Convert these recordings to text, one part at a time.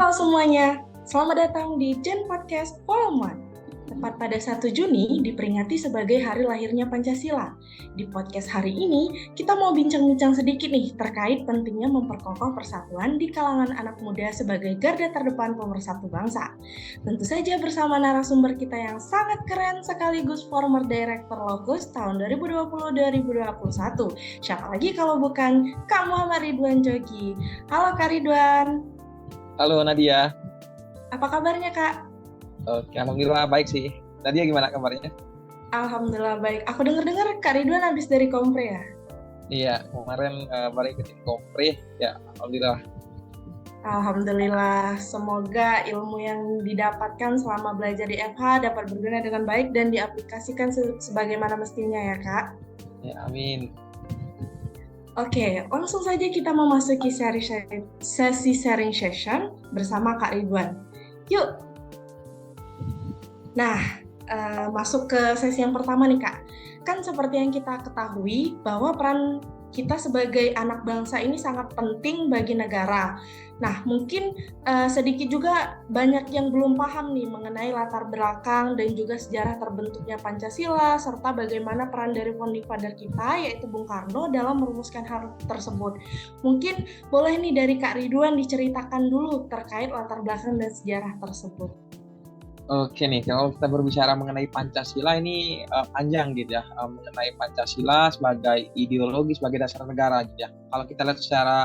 Halo semuanya, selamat datang di Gen Podcast Volume 1. Tepat pada 1 Juni diperingati sebagai hari lahirnya Pancasila. Di podcast hari ini, kita mau bincang-bincang sedikit nih terkait pentingnya memperkokoh persatuan di kalangan anak muda sebagai garda terdepan pemersatu bangsa. Tentu saja bersama narasumber kita yang sangat keren sekaligus former Director Lokus tahun 2020-2021. Siapa lagi kalau bukan Kak Muhammad Ridwan Jogi. Halo Kak Ridwan. Halo Nadia. Apa kabarnya Kak? Oke, alhamdulillah baik sih. Nadia gimana kabarnya? Alhamdulillah baik. Aku dengar Kak Ridwan habis dari Kompre ya? Iya, kemarin baru ikutin Kompre. Ya, alhamdulillah. Alhamdulillah, semoga ilmu yang didapatkan selama belajar di FH dapat berguna dengan baik dan diaplikasikan sebagaimana mestinya ya Kak. Ya, amin. Oke, langsung saja kita memasuki sesi sharing session bersama Kak Ridwan. Yuk! Nah, masuk ke sesi yang pertama nih Kak. Kan seperti yang kita ketahui bahwa peran kita sebagai anak bangsa ini sangat penting bagi negara. Nah, mungkin sedikit juga banyak yang belum paham nih mengenai latar belakang dan juga sejarah terbentuknya Pancasila, serta bagaimana peran dari founding father kita, yaitu Bung Karno, dalam merumuskan hal tersebut. Mungkin boleh nih dari Kak Ridwan diceritakan dulu terkait latar belakang dan sejarah tersebut. Oke nih, kalau kita berbicara mengenai Pancasila ini panjang gitu ya, mengenai Pancasila sebagai ideologi, sebagai dasar negara gitu ya. Kalau kita lihat secara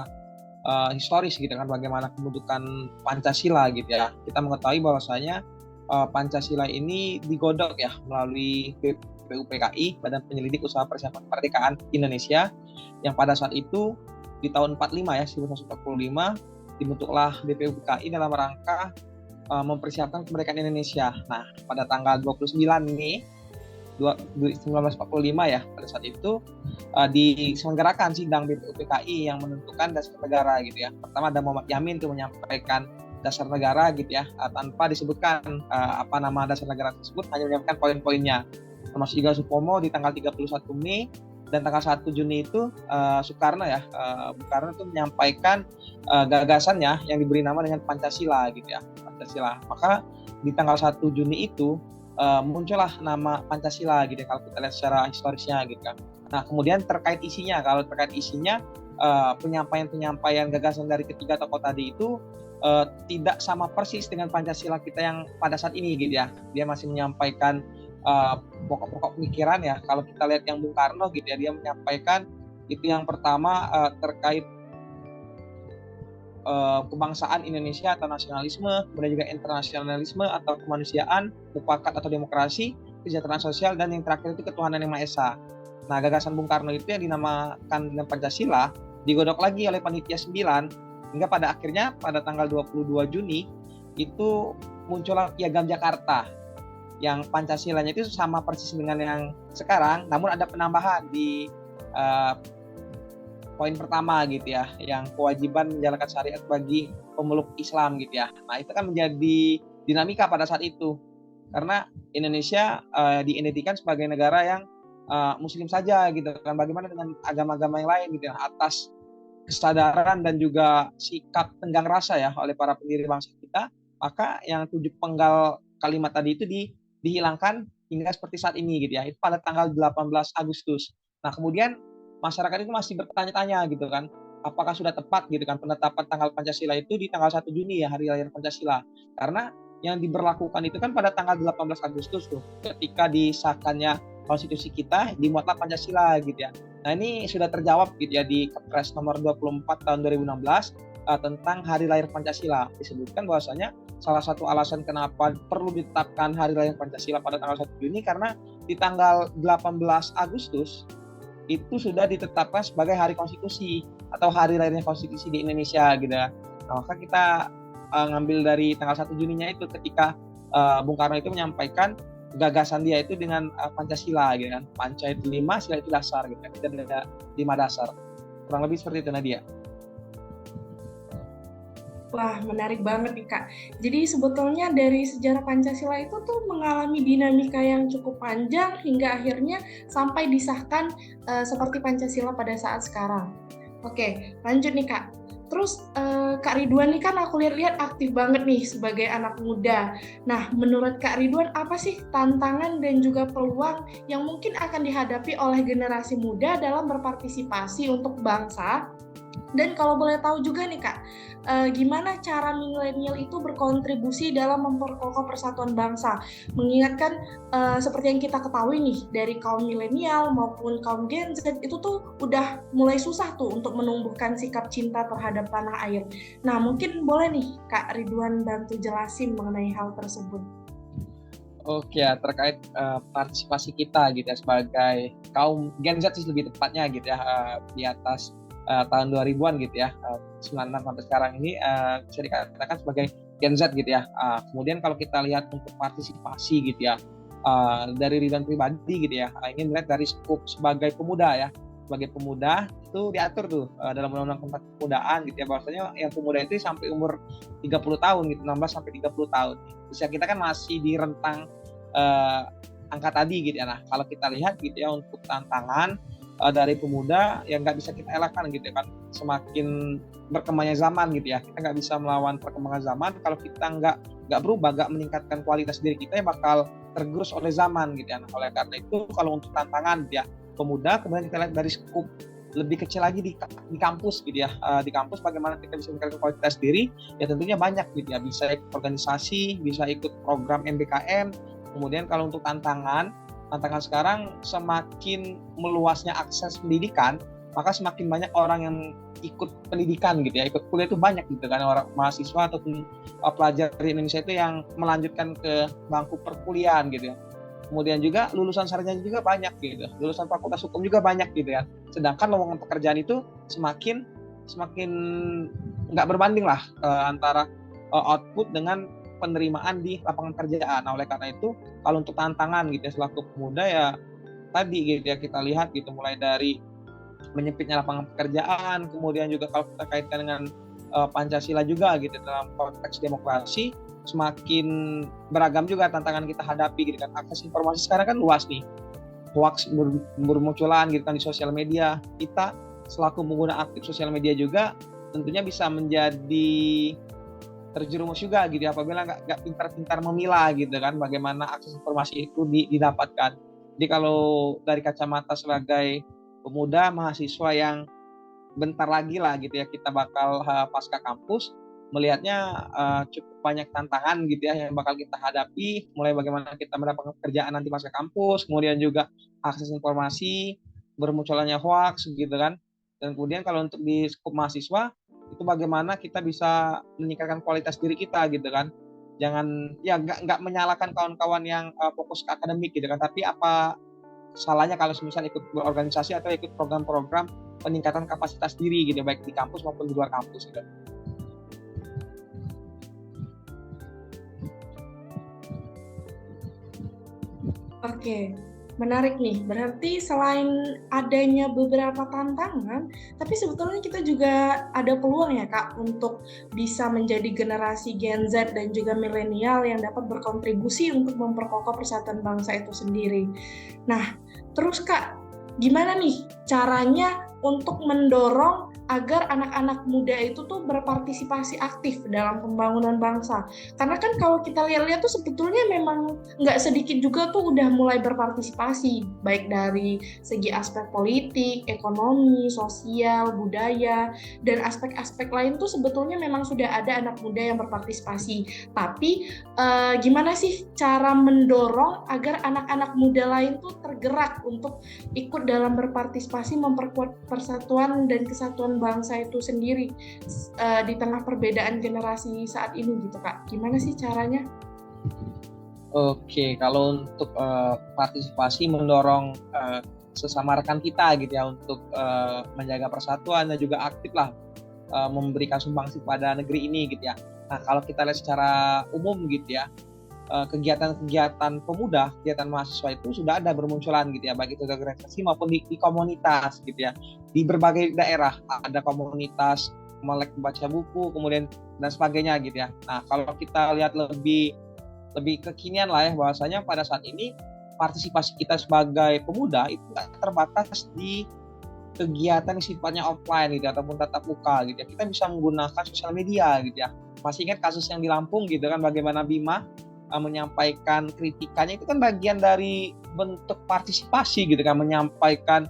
historis gitu kan, bagaimana pembentukan Pancasila gitu ya, kita mengetahui bahwasanya Pancasila ini digodok ya melalui BPUPKI, Badan Penyelidik Usaha Persiapan Kemerdekaan Indonesia, yang pada saat itu di tahun 45 ya, 1945 dibentuklah BPUPKI dalam rangka mempersiapkan kemerdekaan Indonesia. Nah, pada tanggal 29 nih 1945 ya, pada saat itu diselenggarakan sidang BPUPKI yang menentukan dasar negara gitu ya. Pertama ada Muhammad Yamin tuh menyampaikan dasar negara gitu ya, tanpa disebutkan apa nama dasar negara tersebut, hanya menyampaikan poin-poinnya. Termasuk juga Supomo di tanggal 31 Mei dan tanggal 1 Juni itu Soekarno ya, Bung Karno itu menyampaikan gagasannya yang diberi nama dengan Pancasila gitu ya, Pancasila. Maka di tanggal 1 Juni itu muncullah nama Pancasila gitu ya, kalau kita lihat secara historisnya gitu kan. Nah, kemudian terkait isinya, penyampaian gagasan dari ketiga tokoh tadi itu tidak sama persis dengan Pancasila kita yang pada saat ini gitu ya. Dia masih menyampaikan pokok-pokok pemikiran ya. Kalau kita lihat yang Bung Karno gitu ya, dia menyampaikan itu yang pertama terkait kebangsaan Indonesia atau nasionalisme, kemudian juga internasionalisme atau kemanusiaan, mufakat atau demokrasi, kesejahteraan sosial, dan yang terakhir itu ketuhanan yang Maha Esa. Nah, gagasan Bung Karno itu yang dinamakan dengan Pancasila digodok lagi oleh Panitia 9 hingga pada akhirnya pada tanggal 22 Juni itu muncullah Piagam Jakarta yang Pancasilanya itu sama persis dengan yang sekarang, namun ada penambahan di poin pertama gitu ya, yang kewajiban menjalankan syariat bagi pemeluk Islam gitu ya. Nah, itu kan menjadi dinamika pada saat itu, karena Indonesia diidentikan sebagai negara yang Muslim saja gitu kan. Bagaimana dengan agama-agama yang lain gitu ya, atas kesadaran dan juga sikap tenggang rasa ya oleh para pendiri bangsa kita, maka yang 7 penggal kalimat tadi itu dihilangkan hingga seperti saat ini gitu ya. Itu pada tanggal 18 Agustus. Nah, kemudian masyarakat itu masih bertanya-tanya gitu kan, apakah sudah tepat gitu kan penetapan tanggal Pancasila itu di tanggal 1 Juni ya, hari lahir Pancasila. Karena yang diberlakukan itu kan pada tanggal 18 Agustus tuh, ketika disahkannya konstitusi kita, dimuatlah Pancasila gitu ya. Nah, ini sudah terjawab gitu ya di Kepres nomor 24 tahun 2016 tentang hari lahir Pancasila. Disebutkan bahwasanya salah satu alasan kenapa perlu ditetapkan hari lahir Pancasila pada tanggal 1 Juni karena di tanggal 18 Agustus itu sudah ditetapkan sebagai hari konstitusi atau hari lahirnya konstitusi di Indonesia gitu ya. Nah, maka kita ngambil dari tanggal 1 Juninya itu ketika Bung Karno itu menyampaikan gagasan dia itu dengan Pancasila gitu kan. Panca itu 5, sila itu dasar gitu. Kita ada 5 dasar. Kurang lebih seperti itu Nadia. Wah, menarik banget nih Kak. Jadi sebetulnya dari sejarah Pancasila itu tuh mengalami dinamika yang cukup panjang hingga akhirnya sampai disahkan seperti Pancasila pada saat sekarang. Oke, lanjut nih Kak. Terus Kak Ridwan nih kan aku lihat-lihat aktif banget nih sebagai anak muda. Nah, menurut Kak Ridwan apa sih tantangan dan juga peluang yang mungkin akan dihadapi oleh generasi muda dalam berpartisipasi untuk bangsa? Dan kalau boleh tahu juga nih Kak, gimana cara milenial itu berkontribusi dalam memperkokoh persatuan bangsa? Mengingatkan seperti yang kita ketahui nih, dari kaum milenial maupun kaum Gen Z itu tuh udah mulai susah tuh untuk menumbuhkan sikap cinta terhadap tanah air. Nah, mungkin boleh nih Kak Ridwan bantu jelasin mengenai hal tersebut. Oke ya, terkait partisipasi kita gitu ya sebagai kaum Gen Z sih lebih tepatnya gitu ya, di atas tahun 2000-an gitu ya, 96 sampai sekarang ini bisa dikatakan sebagai Gen Z gitu ya. Kemudian kalau kita lihat untuk partisipasi gitu ya, dari Ridwan pribadi gitu ya, ingin melihat dari skup sebagai pemuda ya. Sebagai pemuda itu diatur tuh dalam undang-undang kepemudaan gitu ya, bahwasanya yang pemuda itu sampai umur 30 tahun gitu, 16 sampai 30 tahun. Usia kita kan masih di rentang angka tadi gitu ya. Nah, kalau kita lihat gitu ya untuk tantangan dari pemuda yang nggak bisa kita elakkan gitu ya kan, semakin berkembangnya zaman gitu ya, kita nggak bisa melawan perkembangan zaman. Kalau kita nggak berubah, nggak meningkatkan kualitas diri kita, ya bakal tergerus oleh zaman gitu ya. Nah, oleh karena itu kalau untuk tantangan ya pemuda, kemudian kita lihat dari skup lebih kecil lagi di kampus gitu ya, di kampus bagaimana kita bisa meningkatkan kualitas diri, ya tentunya banyak gitu ya, bisa ikut organisasi, bisa ikut program MBKM. Kemudian kalau untuk tantangan sekarang semakin meluasnya akses pendidikan, maka semakin banyak orang yang ikut pendidikan gitu ya, ikut kuliah itu banyak gitu kan, orang mahasiswa ataupun pelajar di Indonesia itu yang melanjutkan ke bangku perkuliahan gitu ya. Kemudian juga lulusan sarjana juga banyak gitu, lulusan fakultas hukum juga banyak gitu ya. Sedangkan lowongan pekerjaan itu semakin nggak berbanding lah antara output dengan penerimaan di lapangan kerjaan. Nah, oleh karena itu kalau untuk tantangan gitu ya selaku pemuda ya tadi gitu ya, kita lihat gitu mulai dari menyempitnya lapangan pekerjaan, kemudian juga kalau kita kaitkan dengan Pancasila juga gitu dalam konteks demokrasi, semakin beragam juga tantangan kita hadapi gitu kan. Akses informasi sekarang kan luas nih, hoax bermunculan gitu kan di sosial media. Kita selaku pengguna aktif sosial media juga tentunya bisa menjadi terjerumus juga gitu ya, apabila nggak pintar-pintar memilah gitu kan bagaimana akses informasi itu didapatkan. Jadi kalau dari kacamata sebagai pemuda mahasiswa yang bentar lagi lah gitu ya kita bakal pasca kampus, melihatnya cukup banyak tantangan gitu ya yang bakal kita hadapi, mulai bagaimana kita mendapatkan pekerjaan nanti pasca kampus, kemudian juga akses informasi, bermunculannya hoax gitu kan. Dan kemudian kalau untuk di skup mahasiswa itu bagaimana kita bisa meningkatkan kualitas diri kita gitu kan. Jangan ya nggak menyalahkan kawan-kawan yang fokus ke akademik gitu kan, tapi apa salahnya kalau misalnya ikut berorganisasi atau ikut program-program peningkatan kapasitas diri gitu, baik di kampus maupun di luar kampus gitu. Oke, menarik nih. Berarti selain adanya beberapa tantangan, tapi sebetulnya kita juga ada peluang ya Kak untuk bisa menjadi generasi Gen Z dan juga milenial yang dapat berkontribusi untuk memperkokoh persatuan bangsa itu sendiri. Nah, terus Kak, gimana nih caranya untuk mendorong agar anak-anak muda itu tuh berpartisipasi aktif dalam pembangunan bangsa? Karena kan kalau kita lihat-lihat tuh sebetulnya memang nggak sedikit juga tuh udah mulai berpartisipasi, baik dari segi aspek politik, ekonomi, sosial, budaya, dan aspek-aspek lain tuh sebetulnya memang sudah ada anak muda yang berpartisipasi. Tapi gimana sih cara mendorong agar anak-anak muda lain tuh tergerak untuk ikut dalam berpartisipasi memperkuat persatuan dan kesatuan bangsa itu sendiri di tengah perbedaan generasi saat ini gitu Kak. Gimana sih caranya? Oke, kalau untuk partisipasi mendorong sesama rekan kita gitu ya untuk menjaga persatuan dan juga aktif lah memberikan sumbangsi pada negeri ini gitu ya. Nah, kalau kita lihat secara umum gitu ya, kegiatan-kegiatan pemuda, kegiatan mahasiswa itu sudah ada bermunculan gitu ya, baik itu di organisasi maupun di komunitas gitu ya. Di berbagai daerah ada komunitas melek membaca buku, kemudian dan sebagainya gitu ya. Nah, kalau kita lihat lebih kekinian lah ya, bahwasanya pada saat ini partisipasi kita sebagai pemuda itu nggak terbatas di kegiatan yang sifatnya offline gitu ataupun tatap muka gitu ya, kita bisa menggunakan sosial media gitu ya. Masih ingat kasus yang di Lampung gitu kan, bagaimana Bima menyampaikan kritikannya, itu kan bagian dari bentuk partisipasi gitu kan, menyampaikan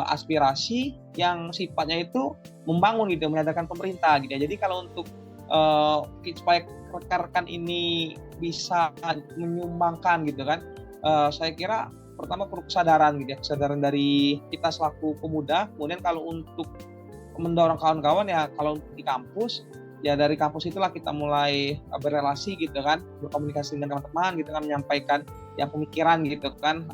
aspirasi yang sifatnya itu membangun gitu, menyadarkan pemerintah gitu ya. Jadi kalau untuk supaya rekan-rekan ini bisa menyumbangkan gitu kan, saya kira pertama perlu kesadaran gitu ya, kesadaran dari kita selaku pemuda. Kemudian kalau untuk mendorong kawan-kawan ya, kalau di kampus ya dari kampus itulah kita mulai berrelasi gitu kan, berkomunikasi dengan teman-teman gitu kan, menyampaikan yang pemikiran gitu kan,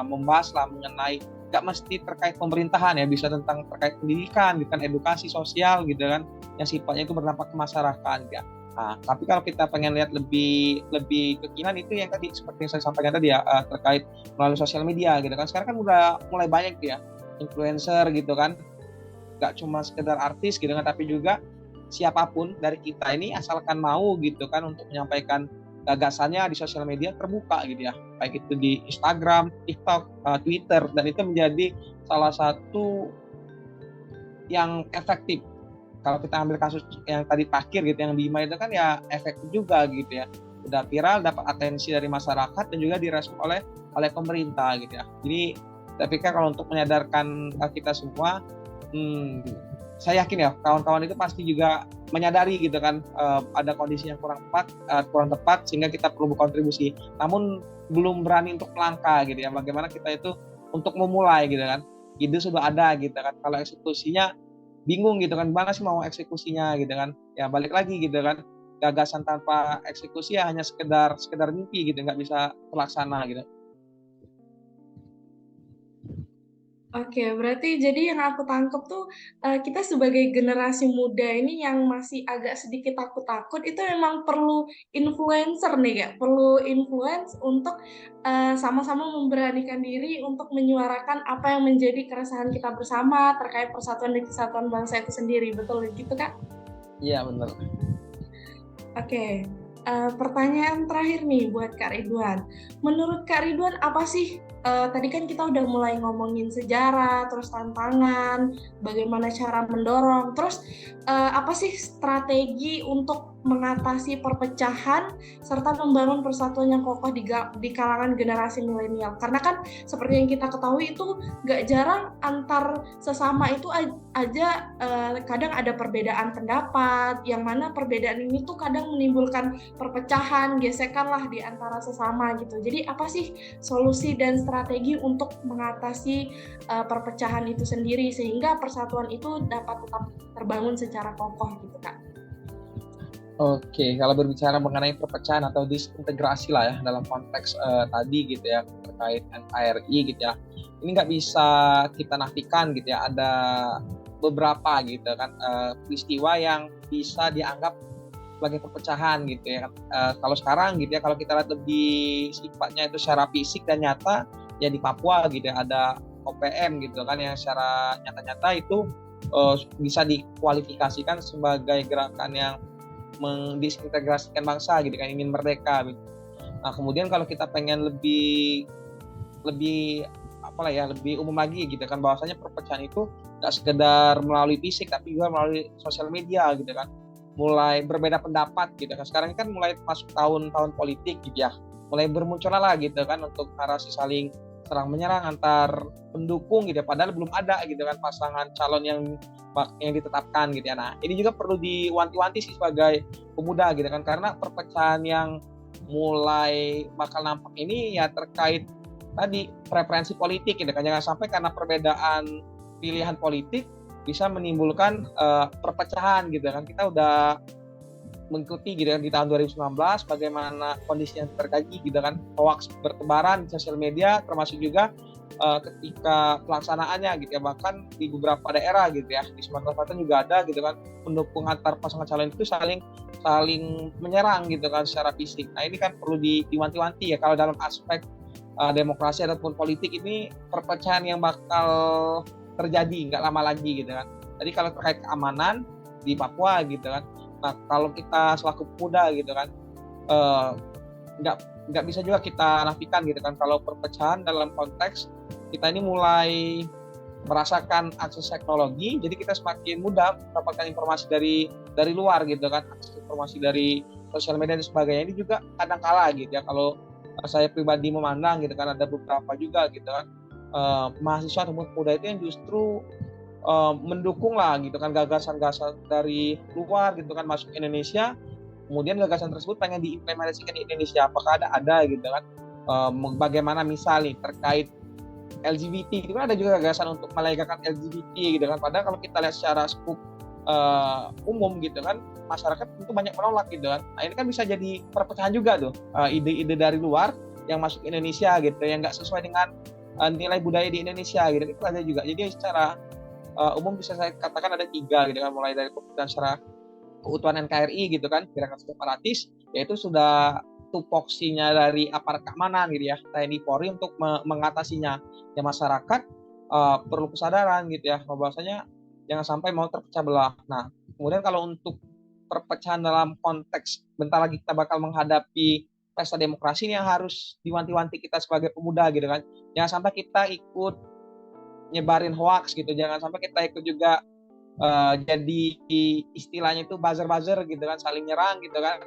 membahas lah mengenai nggak mesti terkait pemerintahan ya, bisa tentang terkait pendidikan gitu kan, edukasi sosial gitu kan, yang sifatnya itu berdampak ke masyarakat ya. Nah, tapi kalau kita pengen lihat lebih kekinian, itu yang tadi seperti yang saya sampaikan tadi ya, terkait melalui sosial media gitu kan. Sekarang kan udah mulai banyak ya influencer gitu kan, nggak cuma sekedar artis gitu kan, tapi juga siapapun dari kita ini asalkan mau gitu kan untuk menyampaikan gagasannya di sosial media terbuka gitu ya, baik itu di Instagram, TikTok, Twitter, dan itu menjadi salah satu yang efektif. Kalau kita ambil kasus yang tadi Pakir gitu, yang Bima itu kan ya efektif juga gitu ya, udah viral, dapat atensi dari masyarakat dan juga direspon oleh pemerintah gitu ya. Jadi saya pikir kalau untuk menyadarkan kita semua, saya yakin ya kawan-kawan itu pasti juga menyadari gitu kan, ada kondisi yang kurang tepat sehingga kita perlu berkontribusi, namun belum berani untuk melangkah gitu ya. Bagaimana kita itu untuk memulai gitu kan, ide sudah ada gitu kan, kalau eksekusinya bingung gitu kan, mana sih mau eksekusinya gitu kan. Ya balik lagi gitu kan, gagasan tanpa eksekusi ya hanya sekedar mimpi gitu, nggak bisa terlaksana gitu. Oke, berarti jadi yang aku tangkap tuh kita sebagai generasi muda ini yang masih agak sedikit takut-takut itu memang perlu influencer nih Kak, perlu influence untuk sama-sama memberanikan diri untuk menyuarakan apa yang menjadi keresahan kita bersama terkait persatuan dan kesatuan bangsa itu sendiri, betul gitu Kak? Iya benar. Oke, pertanyaan terakhir nih buat Kak Ridwan. Menurut Kak Ridwan apa sih, tadi kan kita udah mulai ngomongin sejarah, terus tantangan, bagaimana cara mendorong, terus apa sih strategi untuk mengatasi perpecahan serta membangun persatuan yang kokoh di kalangan generasi milenial? Karena kan seperti yang kita ketahui itu nggak jarang antar sesama itu aja kadang ada perbedaan pendapat, yang mana perbedaan ini tuh kadang menimbulkan perpecahan, gesekan lah di antara sesama gitu. Jadi apa sih solusi dan strategi untuk mengatasi perpecahan itu sendiri sehingga persatuan itu dapat tetap terbangun secara kokoh gitu Kak? Oke, kalau berbicara mengenai perpecahan atau disintegrasi lah ya dalam konteks tadi gitu ya, terkait NKRI gitu ya, ini nggak bisa kita nafikan gitu ya, ada beberapa gitu kan peristiwa yang bisa dianggap sebagai perpecahan gitu ya. Kalau sekarang gitu ya, kalau kita lihat lebih sifatnya itu secara fisik dan nyata ya, di Papua gitu ya, ada OPM gitu kan yang secara nyata-nyata itu bisa dikualifikasikan sebagai gerakan yang mendisintegrasikan bangsa gitu kan, ingin merdeka gitu. Nah kemudian kalau kita pengen lebih lebih umum lagi gitu kan, bahwasanya perpecahan itu nggak sekedar melalui fisik tapi juga melalui sosial media gitu kan, mulai berbeda pendapat gitu kan. Sekarang kan mulai masuk tahun-tahun politik gitu ya, mulai bermunculan lah gitu kan untuk narasi saling serang menyerang antar pendukung gitu ya, padahal belum ada gitu kan pasangan calon yang ditetapkan gitu ya. Nah ini juga perlu diwanti-wanti sih sebagai pemuda gitu kan, karena perpecahan yang mulai bakal nampak ini ya terkait tadi preferensi politik gitu kan. Jangan sampai karena perbedaan pilihan politik bisa menimbulkan perpecahan gitu kan. Kita udah mengikuti gitu kan di tahun 2019 bagaimana kondisi yang terjadi gitu kan, hoax bertebaran di sosial media, termasuk juga ketika pelaksanaannya gitu ya, bahkan di beberapa daerah gitu ya, di Sumatera Selatan juga ada gitu kan, pendukung antar pasangan calon itu saling menyerang gitu kan secara fisik. Nah ini kan perlu diwanti-wanti ya, kalau dalam aspek demokrasi ataupun politik ini perpecahan yang bakal terjadi nggak lama lagi gitu kan. Jadi kalau terkait keamanan di Papua gitu kan, nah kalau kita selaku pemuda gitu kan, nggak bisa juga kita nafikan gitu kan, kalau perpecahan dalam konteks kita ini mulai merasakan akses teknologi, jadi kita semakin mudah mendapatkan informasi dari luar gitu kan, akses informasi dari sosial media dan sebagainya. Ini juga kadang kala gitu ya, kalau saya pribadi memandang gitu kan, ada beberapa juga gitu kan mahasiswa atau pemuda itu yang justru mendukung lah gitu kan gagasan-gagasan dari luar gitu kan masuk Indonesia, kemudian gagasan tersebut pengen diimplementasikan di Indonesia. Apakah ada gitu kan bagaimana misal nih terkait LGBT, itu kan ada juga gagasan untuk melegalkan LGBT gitu kan. Padahal kalau kita lihat secara skup umum gitu kan, masyarakat tentu banyak menolak gitu kan. Nah ini kan bisa jadi perpecahan juga tuh, ide-ide dari luar yang masuk Indonesia gitu, yang nggak sesuai dengan nilai budaya di Indonesia gitu, itu ada juga. Jadi secara umum bisa saya katakan ada 3 gitu kan, mulai dari pembentukan secara keutuhan NKRI gitu kan, gerakan separatis, yaitu sudah tupoksinya dari aparat keamanan gitu ya, TNI Polri untuk mengatasinya. Ya masyarakat perlu kesadaran gitu ya, bahwasanya jangan sampai mau terpecah belah. Nah, kemudian kalau untuk perpecahan dalam konteks bentar lagi kita bakal menghadapi pesta demokrasi, ini yang harus diwanti-wanti kita sebagai pemuda gitu kan. Jangan sampai kita ikut nyebarin hoax gitu, jangan sampai kita ikut juga jadi istilahnya itu buzzer gitu kan, saling nyerang gitu kan,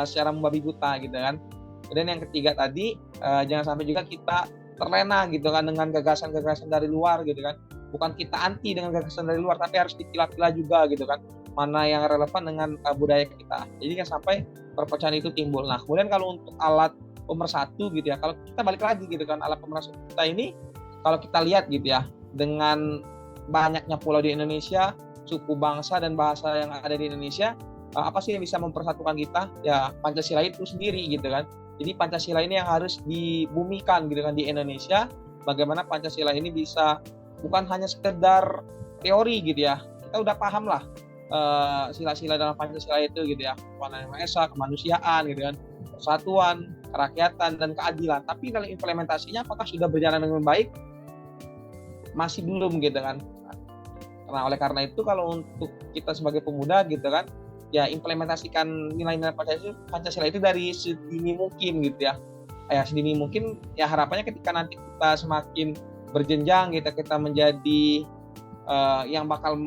secara membabi buta gitu kan. Kemudian yang ketiga tadi, jangan sampai juga kita terlena gitu kan dengan gagasan-gagasan dari luar gitu kan. Bukan kita anti dengan gagasan dari luar, tapi harus dipilah-pilah juga gitu kan, mana yang relevan dengan budaya kita. Jadi kan sampai perpecahan itu timbul. Nah kemudian kalau untuk alat pemersatu gitu ya, kalau kita balik lagi gitu kan, alat pemersatu kita ini kalau kita lihat gitu ya, dengan banyaknya pulau di Indonesia, suku, bangsa, dan bahasa yang ada di Indonesia, apa sih yang bisa mempersatukan kita? Ya Pancasila itu sendiri gitu kan. Jadi Pancasila ini yang harus dibumikan gitu kan di Indonesia. Bagaimana Pancasila ini bisa bukan hanya sekedar teori gitu ya. Kita udah paham lah sila-sila dalam Pancasila itu gitu ya. Ketuhanan yang Maha Esa, kemanusiaan gitu kan, persatuan, kerakyatan, dan keadilan. Tapi kalau implementasinya apakah sudah berjalan dengan baik? Masih belum gitu kan. Nah, oleh karena itu kalau untuk kita sebagai pemuda gitu kan, ya implementasikan nilai-nilai Pancasila itu dari sedini mungkin gitu ya. Ya sedini mungkin, ya harapannya ketika nanti kita semakin berjenjang gitu, kita menjadi yang bakal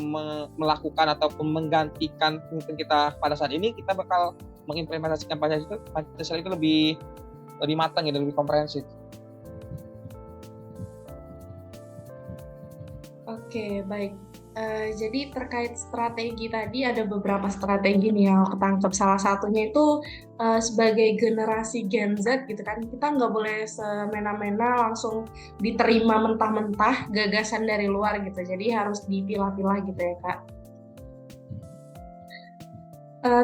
melakukan ataupun menggantikan pemimpin kita pada saat ini, kita bakal mengimplementasikan Pancasila itu lebih matang gitu, lebih komprehensif. Oke, baik. Jadi terkait strategi tadi ada beberapa strategi nih yang aku tangkap. Salah satunya itu sebagai generasi Gen Z gitu kan, kita nggak boleh semena-mena langsung diterima mentah-mentah gagasan dari luar gitu. Jadi harus dipilah-pilah gitu ya Kak.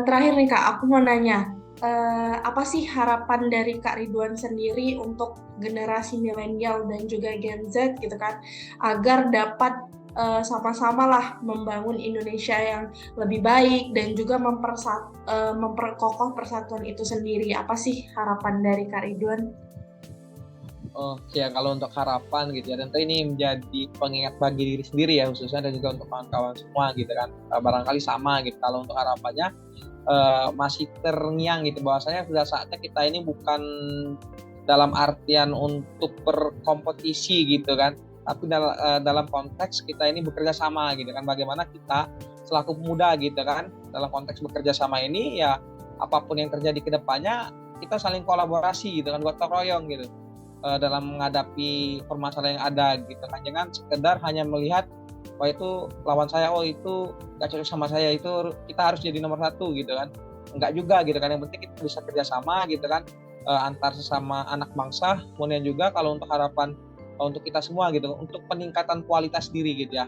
Terakhir nih Kak, aku mau nanya, apa sih harapan dari Kak Ridwan sendiri untuk generasi milenial dan juga Gen Z gitu kan, agar dapat sama-sama lah membangun Indonesia yang lebih baik dan juga memperkokoh persatuan itu sendiri. Apa sih harapan dari Kak Ridwan? Oke, kalau untuk harapan gitu ya, tentu ini menjadi pengingat bagi diri sendiri ya, khususnya, dan juga untuk kawan-kawan semua gitu kan. Barangkali sama gitu, kalau untuk harapannya masih terngiang gitu, bahwasanya sudah saatnya kita ini bukan dalam artian untuk berkompetisi gitu kan, tapi dalam konteks kita ini bekerja sama gitu kan. Bagaimana kita selaku pemuda gitu kan, dalam konteks bekerja sama ini ya, apapun yang terjadi ke depannya kita saling kolaborasi gitu kan, gotong royong gitu dalam menghadapi permasalahan yang ada gitu kan. Jangan sekedar hanya melihat wah itu lawan saya, oh itu gak cocok sama saya, itu kita harus jadi nomor 1 gitu kan. Enggak juga gitu kan, yang penting kita bisa kerjasama gitu kan, antar sesama anak bangsa. Kemudian juga kalau untuk harapan untuk kita semua gitu, untuk peningkatan kualitas diri gitu ya.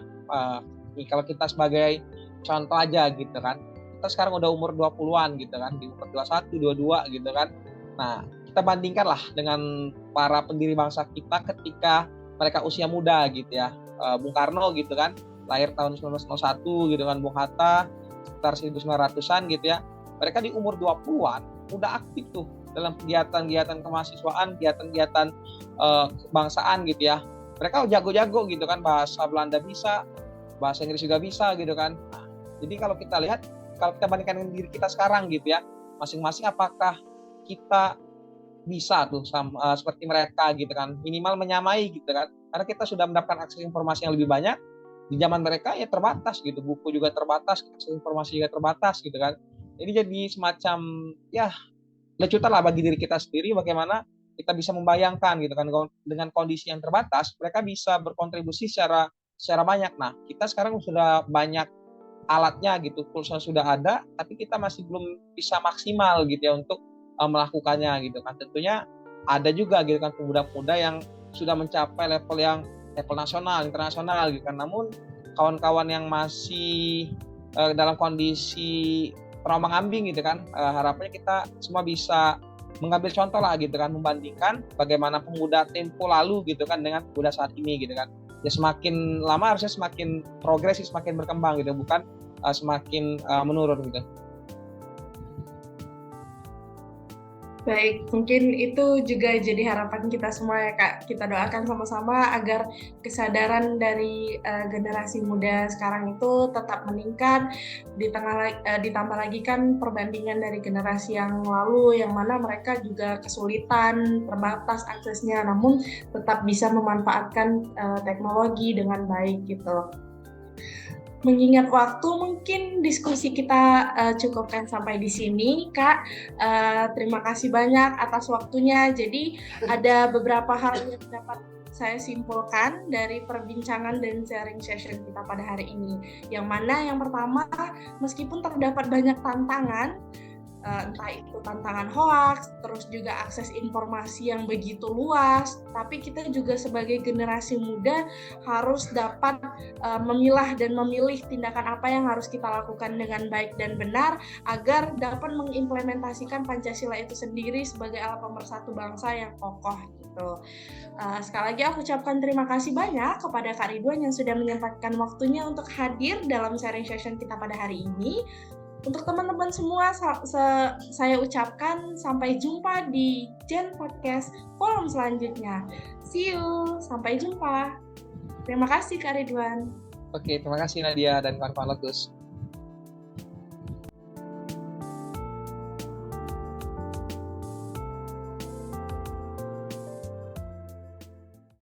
Kalau kita sebagai contoh aja gitu kan, kita sekarang udah umur 20-an gitu kan, di umur 21, 22 gitu kan. Nah, kita bandingkan lah dengan para pendiri bangsa kita ketika mereka usia muda gitu ya. Bung Karno gitu kan, lahir tahun 1901 gitu kan, Bung Hatta sekitar 1900-an gitu ya. Mereka di umur 20-an udah aktif tuh dalam kegiatan-kegiatan kemahasiswaan, kegiatan-kegiatan kebangsaan gitu ya. Mereka jago-jago gitu kan, bahasa Belanda bisa, bahasa Inggris juga bisa gitu kan. Nah, jadi kalau kita lihat, kalau kita bandingkan dengan diri kita sekarang gitu ya, masing-masing apakah kita bisa tuh sama seperti mereka gitu kan, minimal menyamai gitu kan. Karena kita sudah mendapatkan akses informasi yang lebih banyak, di zaman mereka ya terbatas gitu, buku juga terbatas, akses informasi juga terbatas gitu kan. Jadi semacam ya lecutan lah bagi diri kita sendiri bagaimana kita bisa membayangkan gitu kan dengan kondisi yang terbatas mereka bisa berkontribusi secara banyak. Nah, kita sekarang sudah banyak alatnya gitu, toolsnya sudah ada, tapi kita masih belum bisa maksimal gitu ya untuk melakukannya gitu kan. Tentunya ada juga gitu kan pemuda-pemuda yang sudah mencapai level nasional, internasional gitu kan. Namun kawan-kawan yang masih dalam kondisi terombang-ambing gitu kan, harapannya kita semua bisa mengambil contoh lah gitu kan, membandingkan bagaimana pemuda tempo lalu gitu kan dengan pemuda saat ini gitu kan. Ya semakin lama harusnya semakin progresif, semakin berkembang gitu, bukan semakin menurun gitu. Baik, mungkin itu juga jadi harapan kita semua ya Kak. Kita doakan sama-sama agar kesadaran dari generasi muda sekarang itu tetap meningkat. Ditambah lagi kan perbandingan dari generasi yang lalu, yang mana mereka juga kesulitan, terbatas aksesnya, namun tetap bisa memanfaatkan teknologi dengan baik gitu. Mengingat waktu, mungkin diskusi kita cukupkan sampai di sini, Kak. Terima kasih banyak atas waktunya. Jadi ada beberapa hal yang dapat saya simpulkan dari perbincangan dan sharing session kita pada hari ini. Yang mana yang pertama, meskipun terdapat banyak tantangan, entah itu tantangan hoaks, terus juga akses informasi yang begitu luas, tapi kita juga sebagai generasi muda harus dapat memilah dan memilih tindakan apa yang harus kita lakukan dengan baik dan benar agar dapat mengimplementasikan Pancasila itu sendiri sebagai alat pemersatu bangsa yang kokoh gitu. Sekali lagi aku ucapkan terima kasih banyak kepada Kak Ridwan yang sudah menyempatkan waktunya untuk hadir dalam sharing session kita pada hari ini. Untuk teman-teman semua, saya ucapkan sampai jumpa di Gen Podcast forum selanjutnya. See you, sampai jumpa. Terima kasih Kak Ridwan. Oke, terima kasih Nadia dan kawan-kawan Lotus.